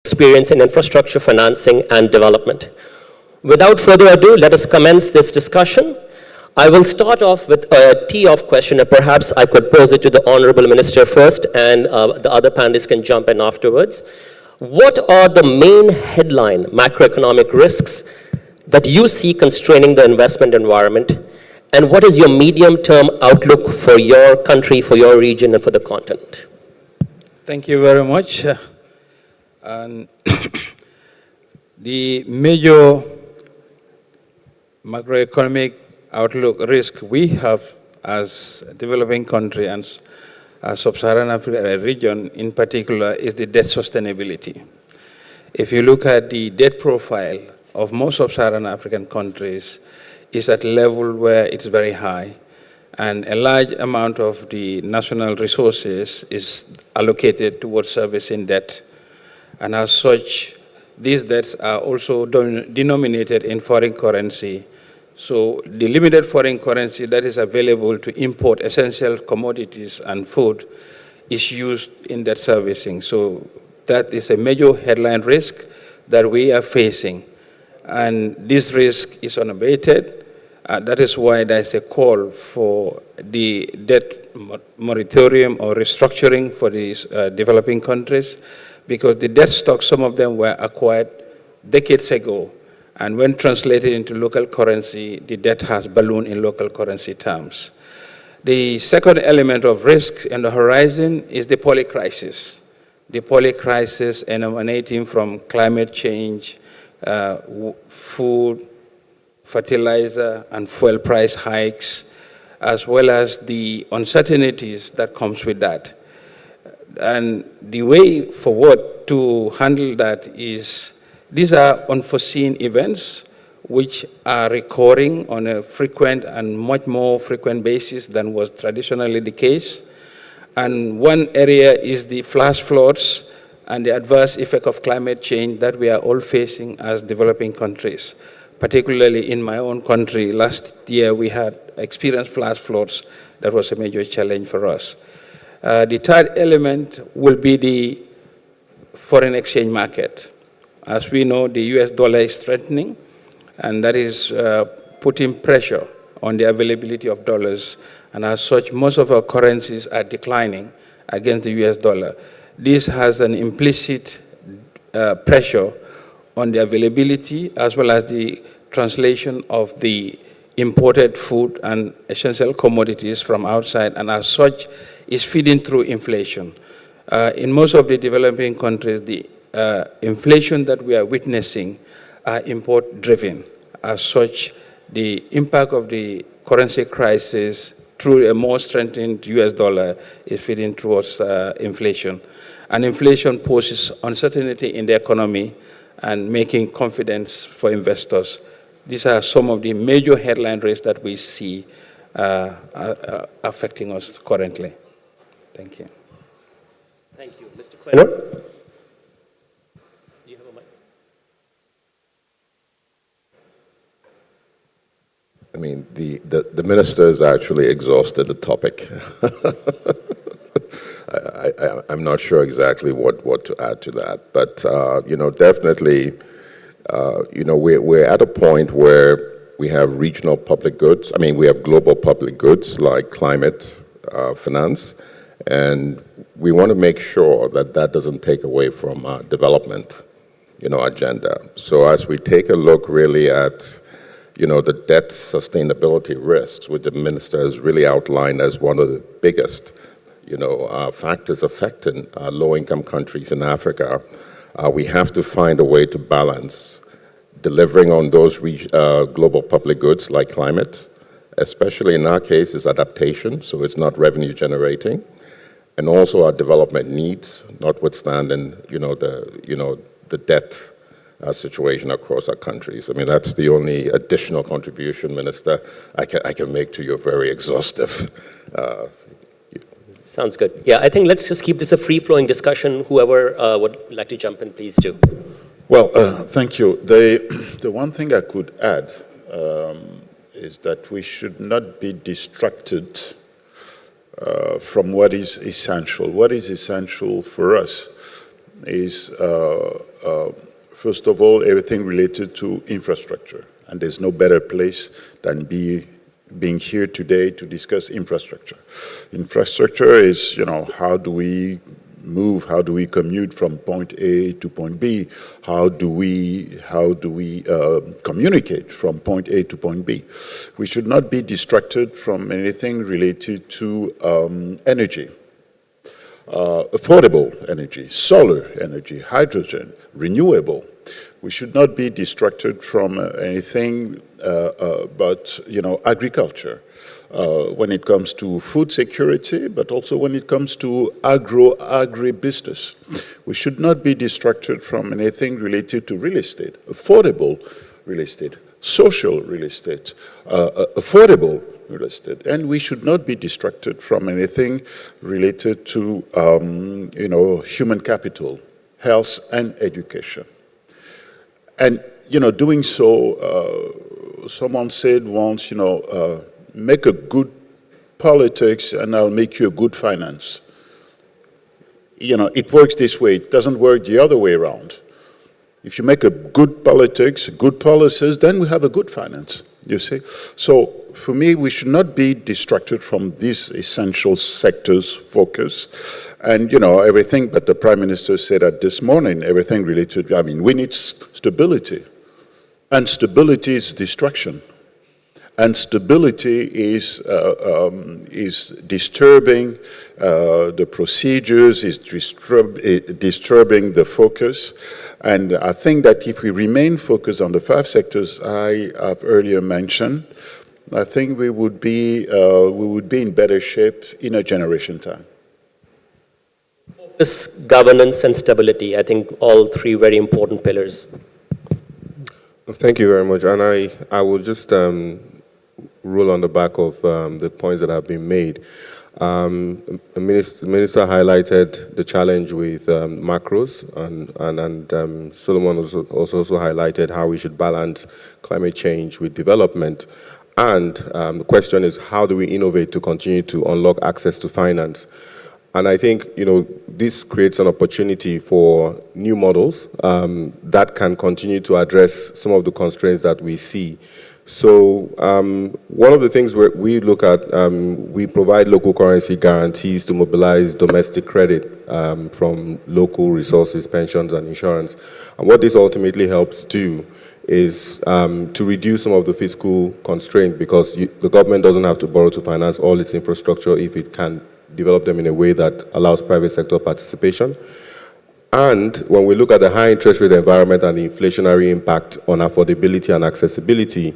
experience in infrastructure financing and development. Without further ado, let us commence this discussion. I will start off with a tee-off question, and perhaps I could pose it to the Honorable Minister first, and the other panelists can jump in afterwards. What are the main headline macroeconomic risks that you see constraining the investment environment, and what is your medium-term outlook for your country, for your region, and for the continent? Thank you very much. And the major macroeconomic outlook risk we have as a developing country and sub-Saharan Africa region in particular is the debt sustainability. If you look at the debt profile of most sub-Saharan African countries, is at a level where it's very high, and a large amount of the national resources is allocated towards servicing debt. And as such, these debts are also denominated in foreign currency. So the limited foreign currency that is available to import essential commodities and food is used in debt servicing. So that is a major headline risk that we are facing. And this risk is unabated. That is why there's a call for the debt moratorium or restructuring for these developing countries, because the debt stocks, some of them were acquired decades ago. And when translated into local currency, the debt has ballooned in local currency terms. The second element of risk in the horizon is the poly crisis. The poly crisis emanating from climate change, food, fertilizer, and fuel price hikes, as well as the uncertainties that comes with that. And the way forward to handle that is, these are unforeseen events which are recurring on a frequent and much more frequent basis than was traditionally the case. And one area is the flash floods and the adverse effect of climate change that we are all facing as developing countries. Particularly in my own country, last year we had experienced flash floods. That was a major challenge for us. The third element will be the foreign exchange market. As we know, the US dollar is strengthening, and that is putting pressure on the availability of dollars. And as such, most of our currencies are declining against the US dollar. This has an implicit pressure on the availability as well as the translation of the imported food and essential commodities from outside, and as such is feeding through inflation. In most of the developing countries, the inflation that we are witnessing are import-driven. As such, the impact of the currency crisis through a more strengthened US dollar is feeding towards inflation. And inflation poses uncertainty in the economy and making confidence for investors. These are some of the major headline risks that we see affecting us currently. Thank you. Thank you. Mr. Quaynor? Do you have a mic? I mean, the minister has actually exhausted the topic. I'm not sure exactly what to add to that, but definitely, we're at a point where we have regional public goods. I mean, we have global public goods like climate finance, and we want to make sure that that doesn't take away from our development, agenda. So as we take a look really at, the debt sustainability risks, which the minister has really outlined as one of the biggest, factors affecting low-income countries in Africa, we have to find a way to balance delivering on those global public goods like climate, especially in our case is adaptation, so it's not revenue generating, and also our development needs, notwithstanding the debt situation across our countries. I mean, that's the only additional contribution, Minister, I can make to your very exhaustive. Sounds good. Yeah, I think let's just keep this a free-flowing discussion. Whoever would like to jump in, please do. Well, thank you. The one thing I could add is that we should not be distracted from what is essential. What is essential for us is, first of all, everything related to infrastructure. And there's no better place than being here today to discuss infrastructure. Infrastructure is, how do we move, how do we commute from point A to point B? How do we communicate from point A to point B? We should not be distracted from anything related to energy. Affordable energy, solar energy, hydrogen, renewable. We should not be distracted from anything but agriculture when it comes to food security, but also when it comes to agribusiness. We should not be distracted from anything related to real estate, affordable real estate, social real estate, affordable real estate. And we should not be distracted from anything related to, human capital, health and education. And, doing so, someone said once, make a good politics and I'll make you a good finance. It works this way. It doesn't work the other way around. If you make a good politics, good policies, then we have a good finance, you see. So for me, we should not be distracted from these essential sectors focus. And, everything, but the Prime Minister said that this morning, everything related, we need stability. And stability is distraction. And stability is disturbing the procedures, is disturbing the focus. And I think that if we remain focused on the 5 sectors I have earlier mentioned, I think we would be in better shape in a generation time. Focus, governance, and stability, I think all 3 very important pillars. Thank you very much. And I will just roll on the back of the points that have been made. The minister highlighted the challenge with macros, and Solomon also highlighted how we should balance climate change with development. And the question is, how do we innovate to continue to unlock access to finance? And I think, this creates an opportunity for new models that can continue to address some of the constraints that we see. So one of the things we look at, we provide local currency guarantees to mobilize domestic credit from local resources, pensions, and insurance. And what this ultimately helps do is to reduce some of the fiscal constraint, because the government doesn't have to borrow to finance all its infrastructure if it can develop them in a way that allows private sector participation. And when we look at the high interest rate environment and the inflationary impact on affordability and accessibility,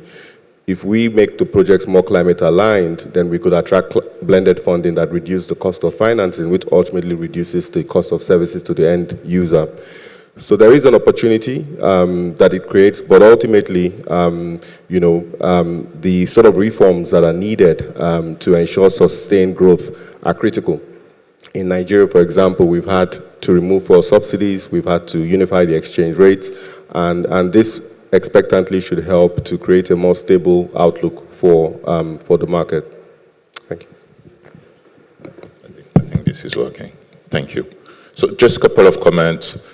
if we make the projects more climate aligned, then we could attract blended funding that reduces the cost of financing, which ultimately reduces the cost of services to the end user. So there is an opportunity that it creates, but ultimately, the sort of reforms that are needed to ensure sustained growth are critical. In Nigeria, for example, we've had to remove fuel subsidies, we've had to unify the exchange rates, and this expectantly should help to create a more stable outlook for the market. Thank you. I think this is working. Thank you. So just a couple of comments.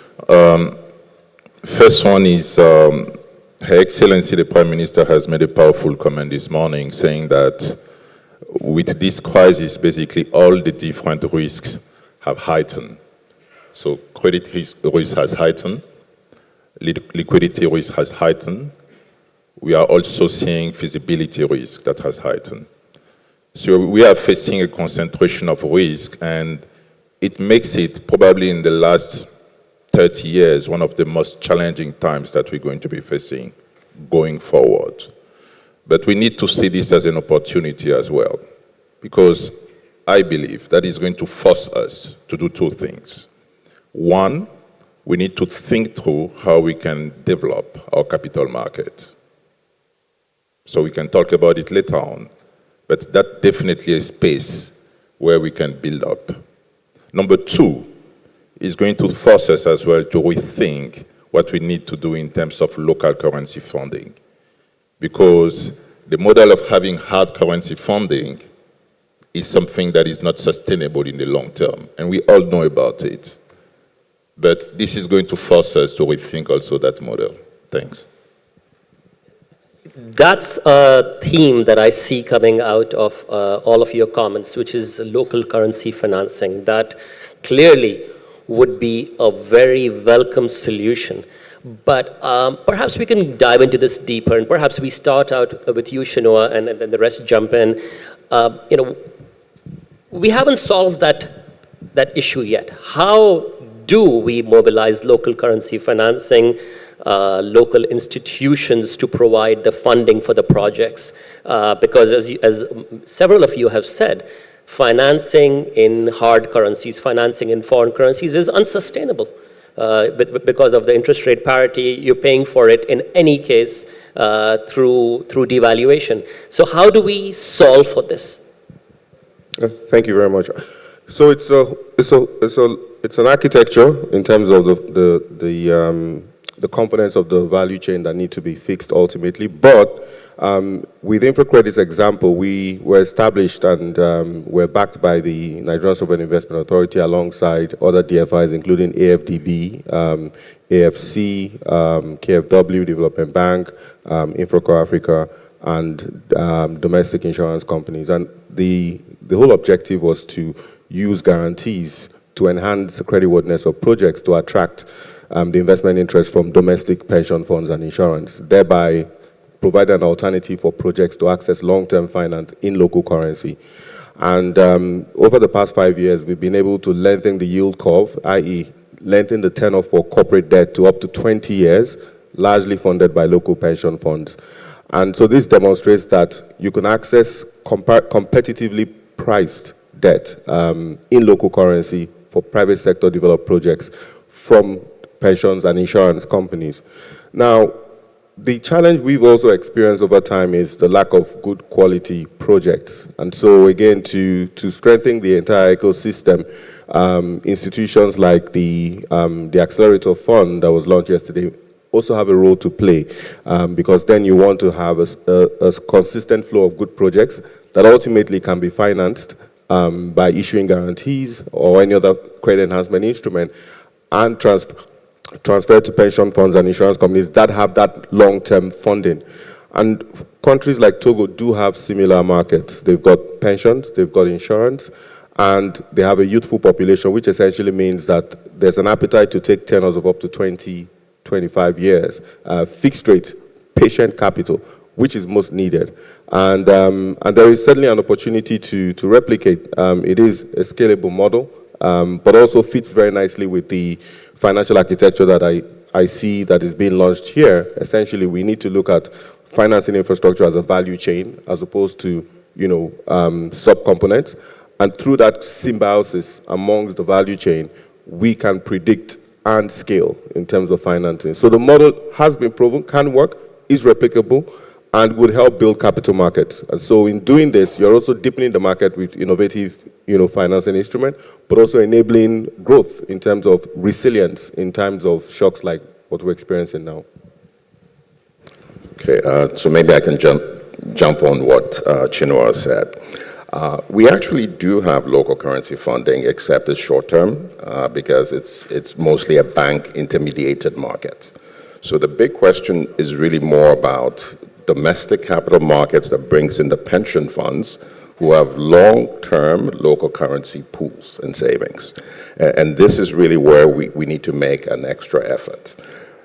First one is Her Excellency the Prime Minister has made a powerful comment this morning saying that with this crisis, basically all the different risks have heightened. So credit risk has heightened, liquidity risk has heightened. We are also seeing feasibility risk that has heightened. So we are facing a concentration of risk, and it makes it probably in the last 30 years one of the most challenging times that we're going to be facing going forward. But we need to see this as an opportunity as well, because I believe that is going to force us to do 2 things. One, we need to think through how we can develop our capital market. So we can talk about it later on, but that's definitely a space where we can build up. Number 2 is going to force us as well to rethink what we need to do in terms of local currency funding. Because the model of having hard currency funding is something that is not sustainable in the long term, and we all know about it. But this is going to force us to rethink also that model. Thanks. That's a theme that I see coming out of all of your comments, which is local currency financing. That clearly would be a very welcome solution. But perhaps we can dive into this deeper, and perhaps we start out with you, Chinua, and then the rest jump in. We haven't solved that issue yet. How do we mobilize local currency financing, local institutions to provide the funding for the projects? Because as several of you have said, financing in hard currencies, financing in foreign currencies is unsustainable. Because of the interest rate parity, you're paying for it in any case through devaluation. So how do we solve for this? Thank you very much. So it's an architecture in terms of the components of the value chain that need to be fixed ultimately. But with InfraCredit's example, we were established and were backed by the Nigerian Sovereign Investment Authority alongside other DFIs, including AFDB, AFC, KFW, Development Bank, Infraco Africa, and domestic insurance companies. And the whole objective was to use guarantees to enhance the creditworthiness of projects to attract the investment interest from domestic pension funds and insurance, thereby provide an alternative for projects to access long-term finance in local currency. And over the past 5 years, we've been able to lengthen the yield curve, i.e. lengthen the tenor for corporate debt to up to 20 years, largely funded by local pension funds. And so this demonstrates that you can access competitively priced debt in local currency for private sector developed projects from pensions and insurance companies. Now, the challenge we've also experienced over time is the lack of good quality projects. And so again, to strengthen the entire ecosystem, institutions like the Accelerator Fund that was launched yesterday also have a role to play, because then you want to have a consistent flow of good projects that ultimately can be financed by issuing guarantees or any other credit enhancement instrument and transfer to pension funds and insurance companies that have that long-term funding. And countries like Togo do have similar markets. They've got pensions, they've got insurance, and they have a youthful population, which essentially means that there's an appetite to take tenors of up to 20, 25 years, fixed rate, patient capital, which is most needed. And there is certainly an opportunity to replicate. It is a scalable model, but also fits very nicely with the financial architecture that I see that is being launched here. Essentially, we need to look at financing infrastructure as a value chain as opposed to, sub-components. And through that symbiosis amongst the value chain, we can predict and scale in terms of financing. So the model has been proven, can work, is replicable, and would help build capital markets. And so in doing this, you're also deepening the market with innovative financing instrument, but also enabling growth in terms of resilience in times of shocks like what we're experiencing now. Okay, so maybe I can jump on what Chinua said. We actually do have local currency funding, except it's short term, because it's mostly a bank intermediated market. So the big question is really more about domestic capital markets that brings in the pension funds who have long-term local currency pools and savings. And this is really where we need to make an extra effort.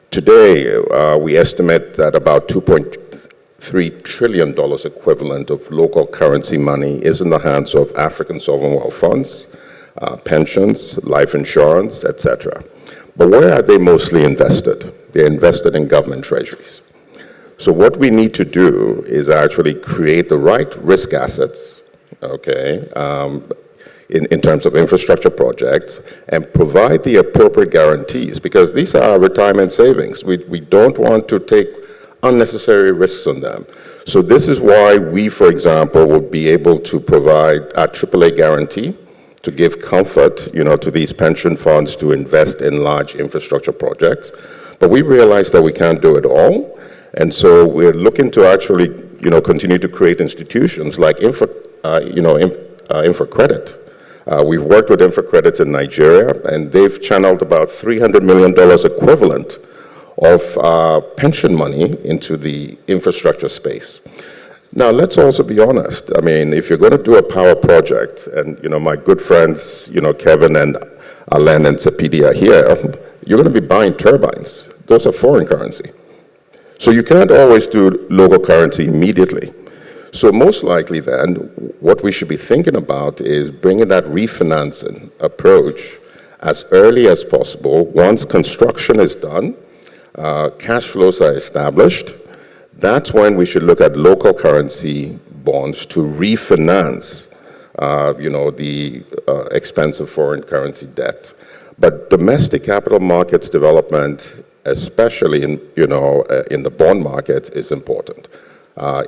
Today, we estimate that about $2.3 trillion equivalent of local currency money is in the hands of African sovereign wealth funds, pensions, life insurance, etc. But where are they mostly invested? They're invested in government treasuries. So what we need to do is actually create the right risk assets, okay, in terms of infrastructure projects, and provide the appropriate guarantees, because these are retirement savings. We don't want to take unnecessary risks on them. So this is why we, for example, would be able to provide a AAA guarantee to give comfort, to these pension funds to invest in large infrastructure projects. But we realize that we can't do it all. And so we're looking to actually, continue to create institutions like InfraCredit We've worked with them for credit in Nigeria, and they've channeled about $300 million equivalent of pension money into the infrastructure space. Now, let's also be honest. I mean, if you're going to do a power project, and my good friends, Kevin and Alain and Sapidi are here, you're going to be buying turbines. Those are foreign currency. So you can't always do local currency immediately. So most likely then, what we should be thinking about is bringing that refinancing approach as early as possible. Once construction is done, cash flows are established, that's when we should look at local currency bonds to refinance, the expensive foreign currency debt. But domestic capital markets development, especially in the bond market, is important.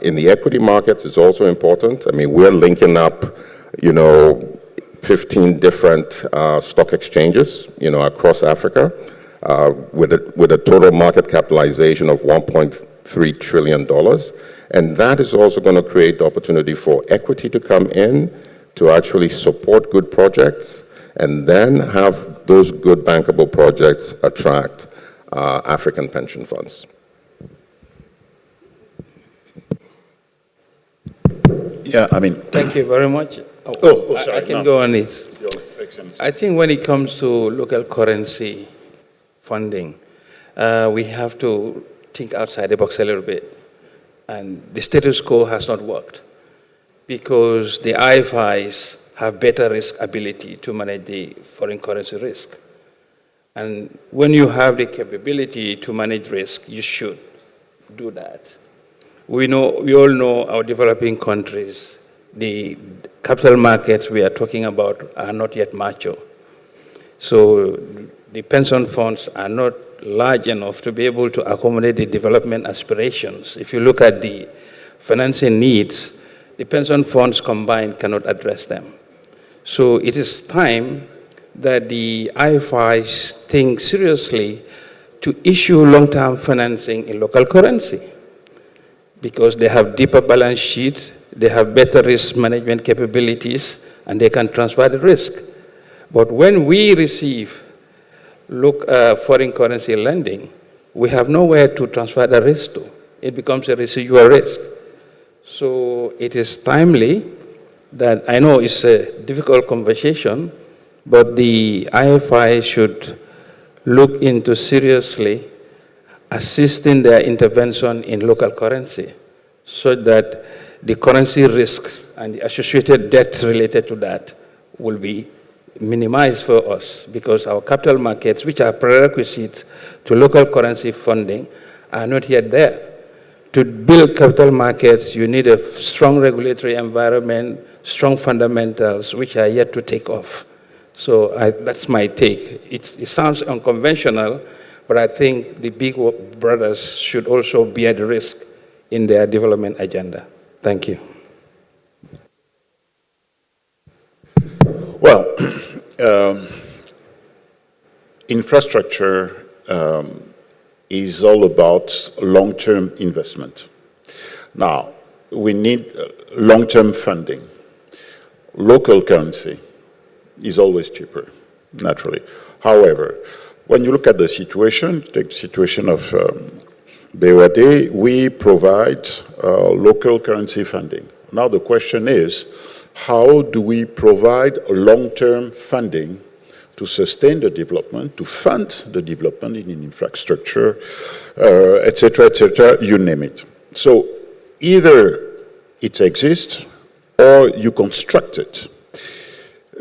In the equity markets, it's also important. I mean, we're linking up, 15 different stock exchanges, across Africa, with a total market capitalization of $1.3 trillion. And that is also going to create the opportunity for equity to come in to actually support good projects, and then have those good bankable projects attract African pension funds. Yeah, I mean... Thank you very much. Sorry. I can go on this. Your Excellency. I think when it comes to local currency funding, we have to think outside the box a little bit. And the status quo has not worked because the DFIs have better risk ability to manage the foreign currency risk. And when you have the capability to manage risk, you should do that. We all know our developing countries, the capital markets we are talking about are not yet mature. So the pension funds are not large enough to be able to accommodate the development aspirations. If you look at the financing needs, the pension funds combined cannot address them. So it is time that the DFIs think seriously to issue long-term financing in local currency because they have deeper balance sheets, they have better risk management capabilities, and they can transfer the risk. But when we receive foreign currency lending, we have nowhere to transfer the risk to. It becomes a residual risk. So it is timely that, I know it's a difficult conversation, but the DFI should look into seriously assisting their intervention in local currency so that the currency risk and the associated debt related to that will be minimized for us because our capital markets, which are prerequisites to local currency funding, are not yet there. To build capital markets, you need a strong regulatory environment, strong fundamentals, which are yet to take off. So that's my take. It sounds unconventional, but I think the big brothers should also bear the risk in their development agenda. Thank you. Well, infrastructure is all about long-term investment. Now, we need long-term funding. Local currency is always cheaper, naturally. However, when you look at the situation, take the situation of BOAD, we provide local currency funding. Now the question is, how do we provide long-term funding to sustain the development, to fund the development in infrastructure, et cetera, you name it. So either it exists or you construct it.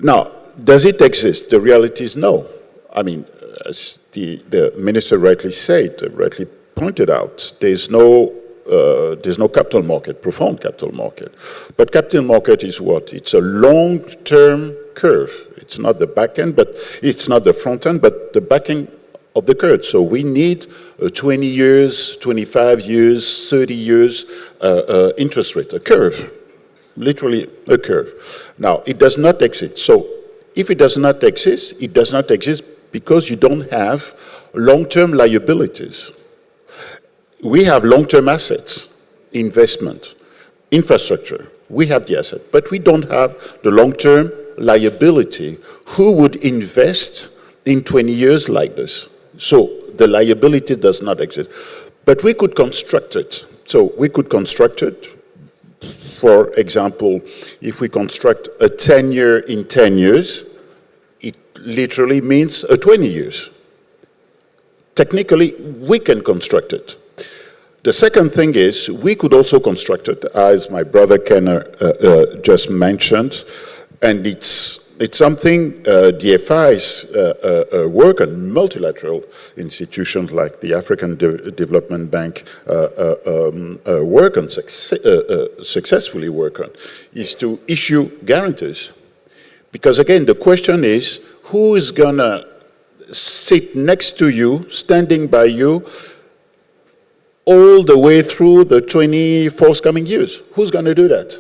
Now, does it exist? The reality is no. I mean, as the minister rightly said, rightly pointed out, there's no capital market, profound capital market. But capital market is what? It's a long-term curve. It's not the back end, but it's not the front end, but the back end of the curve. So we need 20 years, 25 years, 30 years interest rate, a curve, literally a curve. Now, it does not exist. So if it does not exist because you don't have long-term liabilities. We have long-term assets, investment, infrastructure. We have the asset, but we don't have the long-term liability, who would invest in 20 years like this? So the liability does not exist. But we could construct it. So we could construct it. For example, if we construct a 10-year in 10 years, it literally means a 20 years. Technically, we can construct it. The second thing is, we could also construct it, as my brother Kenner just mentioned, and it's something DFIs work on, multilateral institutions like the African Development Bank work on, successfully work on, is to issue guarantees. Because again, the question is, who is gonna sit next to you, standing by you, all the way through the 20 forthcoming years? Who's gonna do that?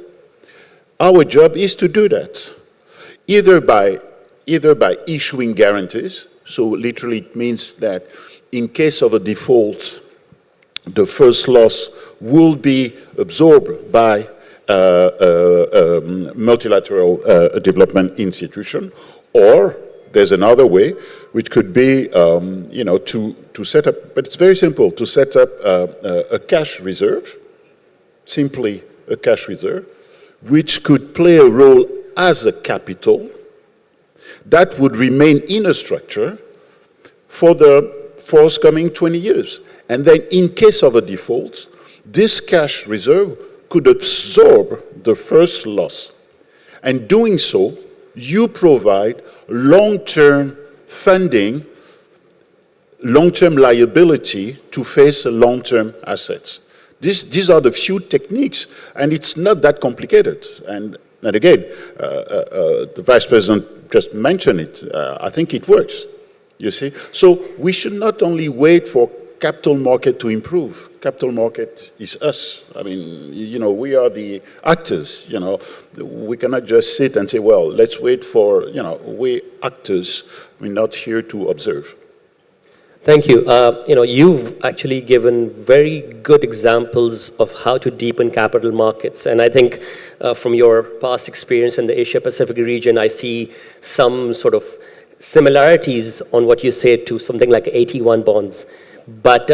Our job is to do that. Either by issuing guarantees, so literally it means that in case of a default, the first loss will be absorbed by multilateral development institution, or there's another way, which could be, to set up, but it's very simple, to set up a cash reserve, simply a cash reserve, which could play a role as a capital that would remain in a structure for the forthcoming 20 years. And then in case of a default, this cash reserve could absorb the first loss. And doing so, you provide long-term funding, long-term liability to face long-term assets. These are the few techniques, and it's not that complicated. And again, the Vice President just mentioned it. I think it works, you see. So we should not only wait for capital market to improve. Capital market is us. I mean, we are the actors, We cannot just sit and say, well, let's wait for, we actors. We're not here to observe. Thank you. You've actually given very good examples of how to deepen capital markets. And I think from your past experience in the Asia-Pacific region, I see some sort of similarities on what you say to something like AT1 bonds. But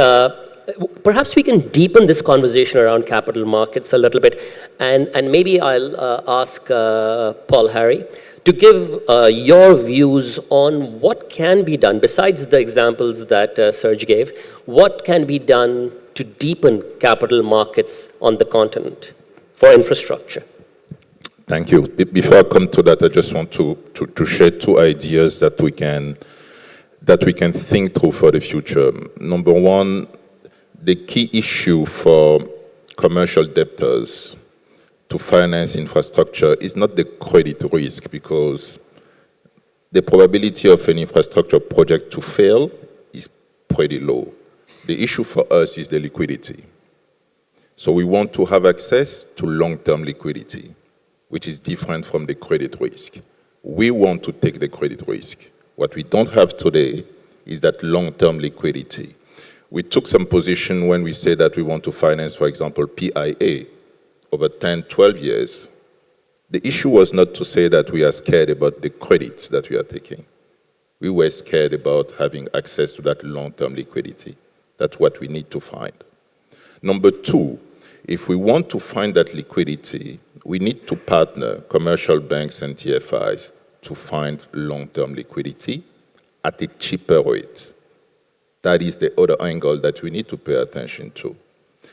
perhaps we can deepen this conversation around capital markets a little bit. And maybe I'll ask Paul Harry to give your views on what can be done, besides the examples that Serge gave, what can be done to deepen capital markets on the continent for infrastructure? Thank you. Before I come to that, I just want to share two ideas that we can think through for the future. Number one, the key issue for commercial debtors to finance infrastructure is not the credit risk, because the probability of an infrastructure project to fail is pretty low. The issue for us is the liquidity. So we want to have access to long-term liquidity, which is different from the credit risk. We want to take the credit risk. What we don't have today is that long-term liquidity. We took some position when we said that we want to finance, for example, PIA over 10, 12 years. The issue was not to say that we are scared about the credits that we are taking. We were scared about having access to that long-term liquidity. That's what we need to find. Number two, if we want to find that liquidity, we need to partner commercial banks and DFIs to find long-term liquidity at a cheaper rate. That is the other angle that we need to pay attention to.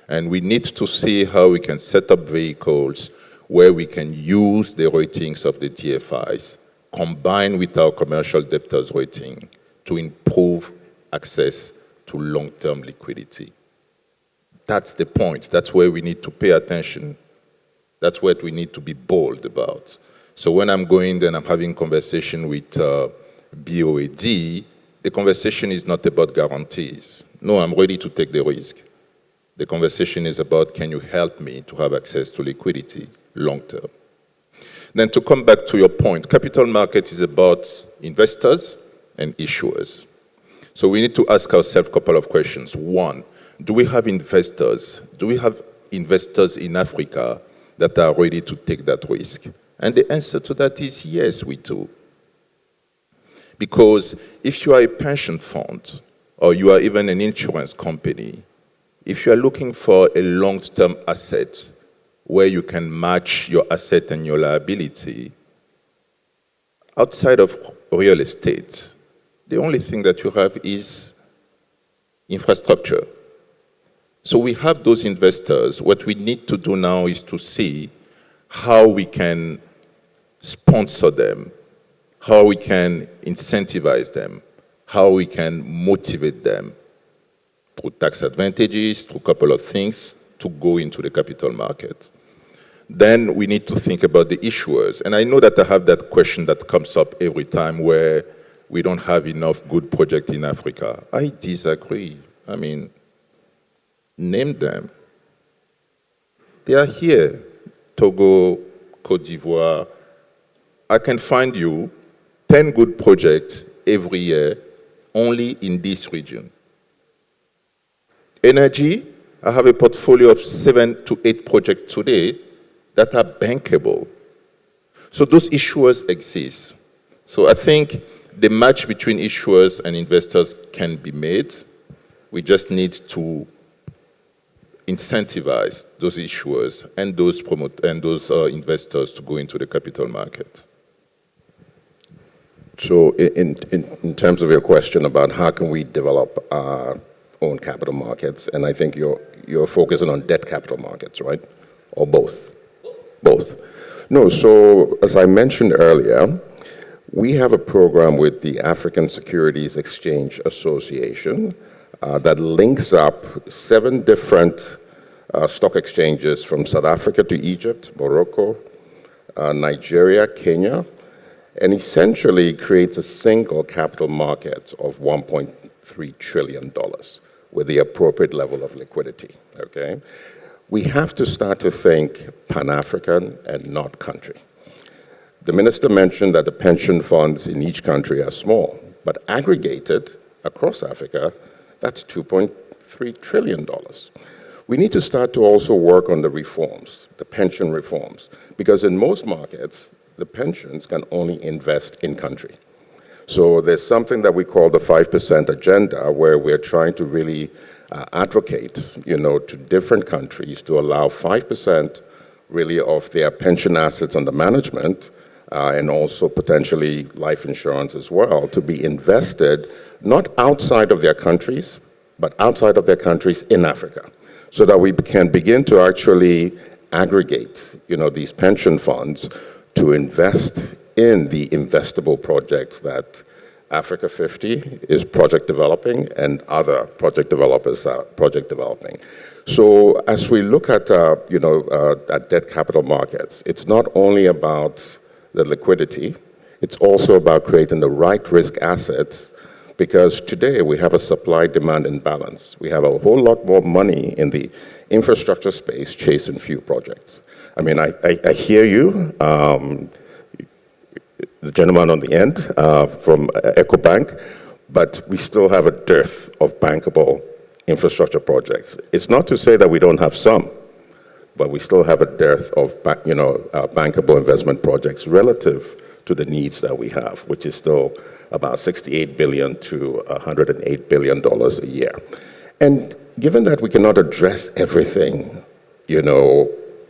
And we need to see how we can set up vehicles where we can use the ratings of the DFIs combined with our commercial debtors rating to improve access to long-term liquidity. That's the point. That's where we need to pay attention. That's what we need to be bold about. So when I'm going and I'm having conversation with BOAD, the conversation is not about guarantees. No, I'm ready to take the risk. The conversation is about, can you help me to have access to liquidity long term? Then to come back to your point, capital market is about investors and issuers. So we need to ask ourselves a couple of questions. One, do we have investors? Do we have investors in Africa that are ready to take that risk? And the answer to that is yes, we do. Because if you are a pension fund, or you are even an insurance company, if you are looking for a long-term asset where you can match your asset and your liability, outside of real estate, the only thing that you have is infrastructure. So we have those investors. What we need to do now is to see how we can sponsor them, how we can incentivize them, how we can motivate them through tax advantages, through a couple of things, to go into the capital market. Then we need to think about the issuers. And I know that I have that question that comes up every time where we don't have enough good projects in Africa. I disagree. I mean, name them. They are here. Togo, Cote d'Ivoire. I can find you 10 good projects every year only in this region. Energy, I have a portfolio of 7 to 8 projects today that are bankable. So those issuers exist. So I think the match between issuers and investors can be made. We just need to incentivize those issuers and those investors to go into the capital market. So in terms of your question about how can we develop our own capital markets, and I think you're focusing on debt capital markets, right? Or both? Both. No, so as I mentioned earlier, we have a program with the African Securities Exchange Association that links up 7 different stock exchanges from South Africa to Egypt, Morocco, Nigeria, Kenya, and essentially creates a single capital market of $1.3 trillion with the appropriate level of liquidity, okay? We have to start to think Pan-African and not country. The minister mentioned that the pension funds in each country are small, but aggregated across Africa, that's $2.3 trillion. We need to start to also work on the reforms, the pension reforms, because in most markets, the pensions can only invest in country. So there's something that we call the 5% agenda, where we're trying to really advocate, to different countries to allow 5% really of their pension assets under management, and also potentially life insurance as well, to be invested not outside of their countries, but outside of their countries in Africa, so that we can begin to actually aggregate, these pension funds to invest in the investable projects that Africa 50 is project developing and other project developers are project developing. So as we look at, at debt capital markets, it's not only about the liquidity, it's also about creating the right risk assets, because today we have a supply-demand imbalance. We have a whole lot more money in the infrastructure space chasing few projects. I mean, I hear you, the gentleman on the end from EcoBank, but we still have a dearth of bankable infrastructure projects. It's not to say that we don't have some, but we still have a dearth of bankable investment projects relative to the needs that we have, which is still about $68 billion to $108 billion a year. And given that we cannot address everything,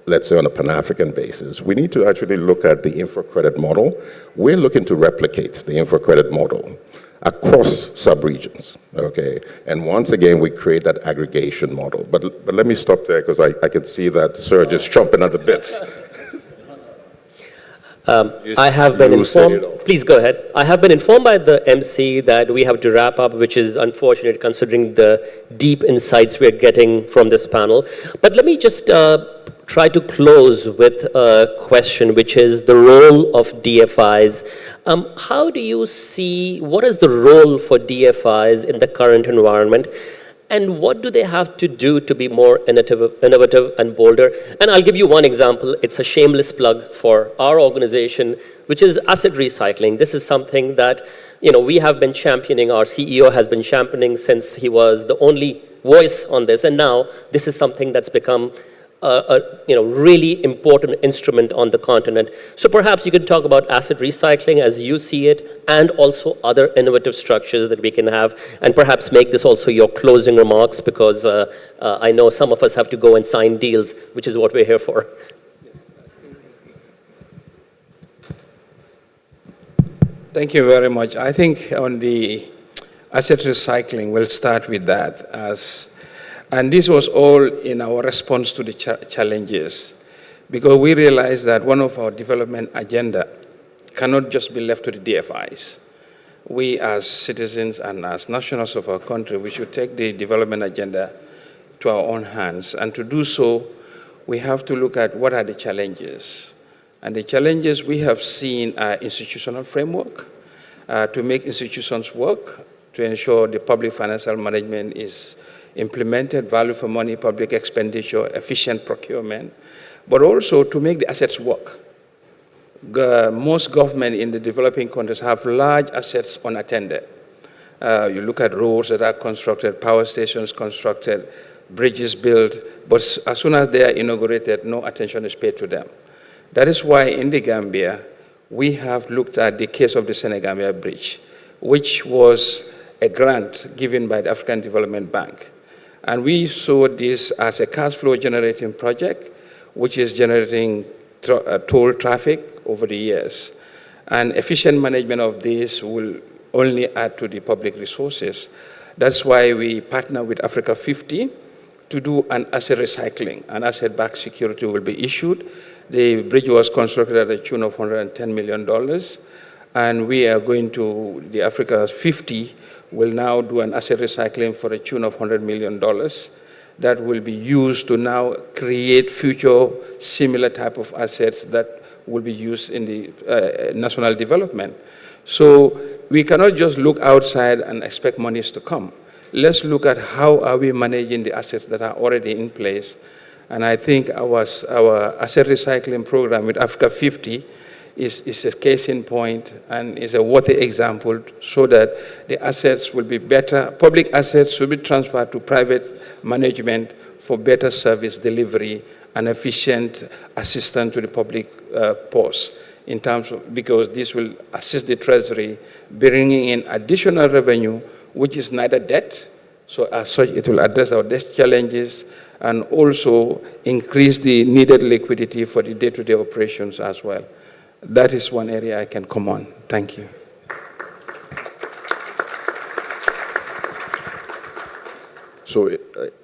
let's say on a Pan-African basis, we need to actually look at the infra-credit model. We're looking to replicate the infra-credit model across sub-regions, okay? And once again, we create that aggregation model. But let me stop there, because I can see that Serge is chomping at the bits. I have been informed, please go ahead. I have been informed by the MC that we have to wrap up, which is unfortunate considering the deep insights we're getting from this panel. But let me just try to close with a question, which is the role of DFIs. How do you see, what is the role for DFIs in the current environment? And what do they have to do to be more innovative and bolder? And I'll give you one example. It's a shameless plug for our organization, which is asset recycling. This is something that we have been championing. Our CEO has been championing since he was the only voice on this. And now this is something that's become really important instrument on the continent. So perhaps you could talk about asset recycling as you see it, and also other innovative structures that we can have, and perhaps make this also your closing remarks, because I know some of us have to go and sign deals, which is what we're here for. Thank you very much. I think on the asset recycling, we'll start with that. And this was all in our response to the challenges, because we realized that one of our development agenda cannot just be left to the DFIs. We as citizens and as nationals of our country, we should take the development agenda to our own hands. And to do so, we have to look at what are the challenges. And the challenges we have seen are institutional framework, to make institutions work, to ensure the public financial management is implemented, value for money, public expenditure, efficient procurement, but also to make the assets work. Most government in the developing countries have large assets unattended. You look at roads that are constructed, power stations constructed, bridges built, but as soon as they are inaugurated, no attention is paid to them. That is why in the Gambia, we have looked at the case of the Senegambia Bridge, which was a grant given by the African Development Bank. And we saw this as a cash flow generating project, which is generating toll traffic over the years. And efficient management of this will only add to the public resources. That's why we partner with Africa 50 to do an asset recycling. An asset-backed security will be issued. The bridge was constructed at a tune of $110 million. And we are going to, the Africa 50 will now do an asset recycling for a tune of $100 million that will be used to now create future similar type of assets that will be used in the national development. So we cannot just look outside and expect monies to come. Let's look at how are we managing the assets that are already in place. And I think our asset recycling program with Africa 50 is a case in point and is a worthy example, so that the assets will be better. Public assets should be transferred to private management for better service delivery and efficient assistance to the public purse, in terms of, because this will assist the Treasury bringing in additional revenue, which is neither debt, so as such it will address our debt challenges and also increase the needed liquidity for the day-to-day operations as well. That is one area I can come on. Thank you. So,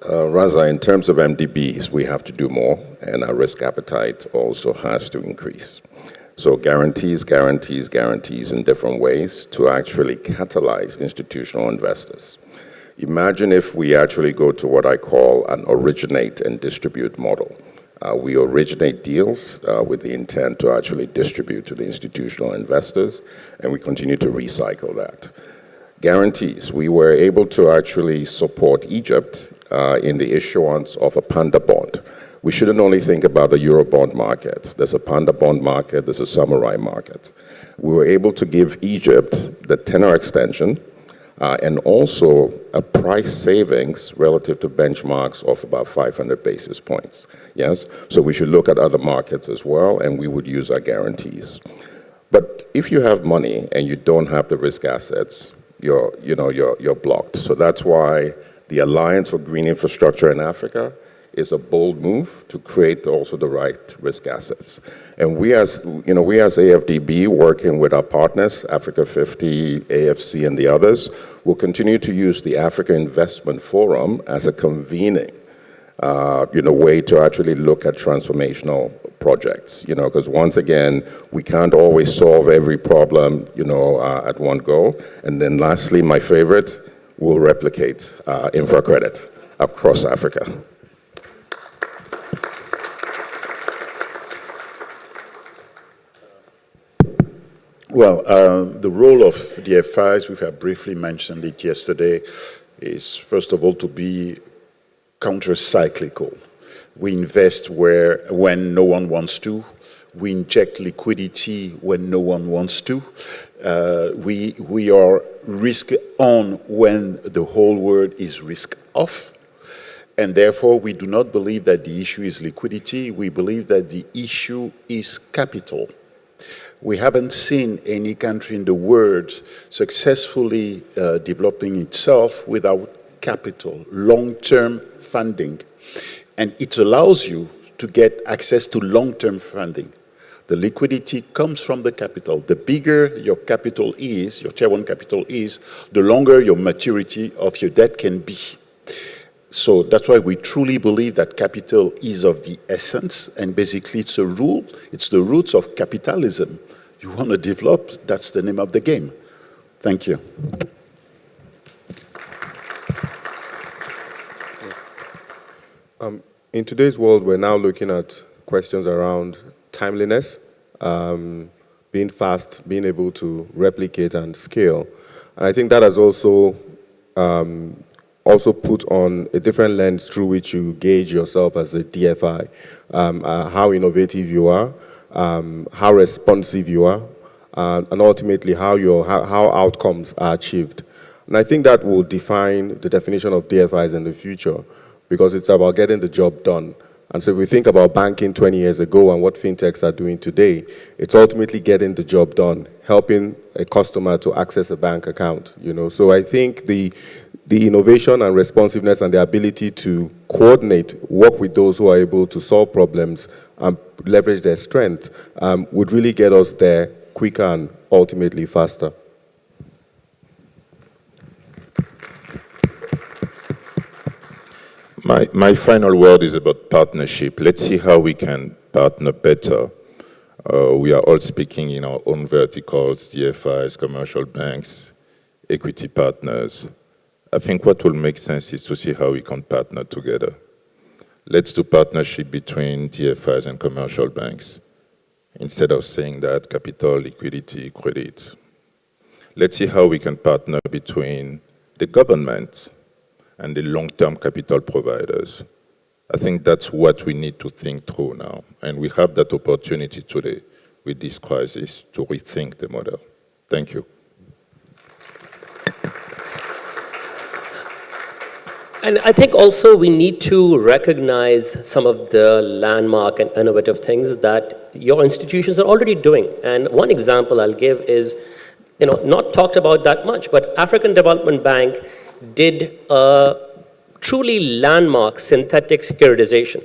Raza, in terms of MDBs, we have to do more, and our risk appetite also has to increase. So guarantees in different ways to actually catalyze institutional investors. Imagine if we actually go to what I call an originate and distribute model. We originate deals with the intent to actually distribute to the institutional investors, and we continue to recycle that. Guarantees. We were able to actually support Egypt in the issuance of a panda bond. We shouldn't only think about the Eurobond market. There's a panda bond market, there's a samurai market. We were able to give Egypt the tenor extension and also a price savings relative to benchmarks of about 500 basis points. Yes? So we should look at other markets as well, and we would use our guarantees. But if you have money and you don't have the risk assets, you're blocked. So that's why the Alliance for Green Infrastructure in Africa is a bold move to create also the right risk assets. And we as AFDB, working with our partners, Africa 50, AFC, and the others, will continue to use the Africa Investment Forum as a convening way to actually look at transformational projects, because once again, we can't always solve every problem, at one go. And then lastly, my favorite, we'll replicate infra credit across Africa. Well, the role of DFIs, we have briefly mentioned it yesterday, is first of all to be counter-cyclical. We invest when no one wants to. We inject liquidity when no one wants to. We are risk on when the whole world is risk off. And therefore, we do not believe that the issue is liquidity. We believe that the issue is capital. We haven't seen any country in the world successfully developing itself without capital, long-term funding. And it allows you to get access to long-term funding. The liquidity comes from the capital. The bigger your capital is, your Tier 1 capital is, the longer your maturity of your debt can be. So that's why we truly believe that capital is of the essence, and basically it's a rule, it's the roots of capitalism. You want to develop, that's the name of the game. Thank you. In today's world, we're now looking at questions around timeliness, being fast, being able to replicate and scale. And I think that has also put on a different lens through which you gauge yourself as a DFI, how innovative you are, how responsive you are, and ultimately how outcomes are achieved. And I think that will define the definition of DFIs in the future, because it's about getting the job done. And so if we think about banking 20 years ago and what fintechs are doing today, it's ultimately getting the job done, helping a customer to access a bank account. So I think the innovation and responsiveness and the ability to coordinate, work with those who are able to solve problems and leverage their strength would really get us there quicker and ultimately faster. My final word is about partnership. Let's see how we can partner better. We are all speaking in our own verticals, DFIs, commercial banks, equity partners. I think what will make sense is to see how we can partner together. Let's do partnership between DFIs and commercial banks, instead of saying that capital, liquidity, credit. Let's see how we can partner between the government and the long-term capital providers. I think that's what we need to think through now. And we have that opportunity today with this crisis to rethink the model. Thank you. And I think also we need to recognize some of the landmark and innovative things that your institutions are already doing. And one example I'll give is, not talked about that much, but African Development Bank did a truly landmark synthetic securitization.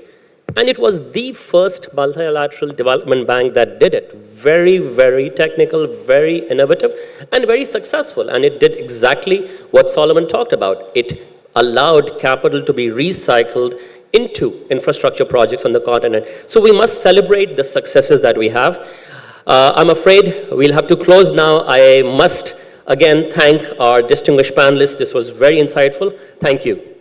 And it was the first multilateral development bank that did it. Very, very technical, very innovative, and very successful. And it did exactly what Solomon talked about. It allowed capital to be recycled into infrastructure projects on the continent. So we must celebrate the successes that we have. I'm afraid we'll have to close now. I must again thank our distinguished panelists. This was very insightful. Thank you.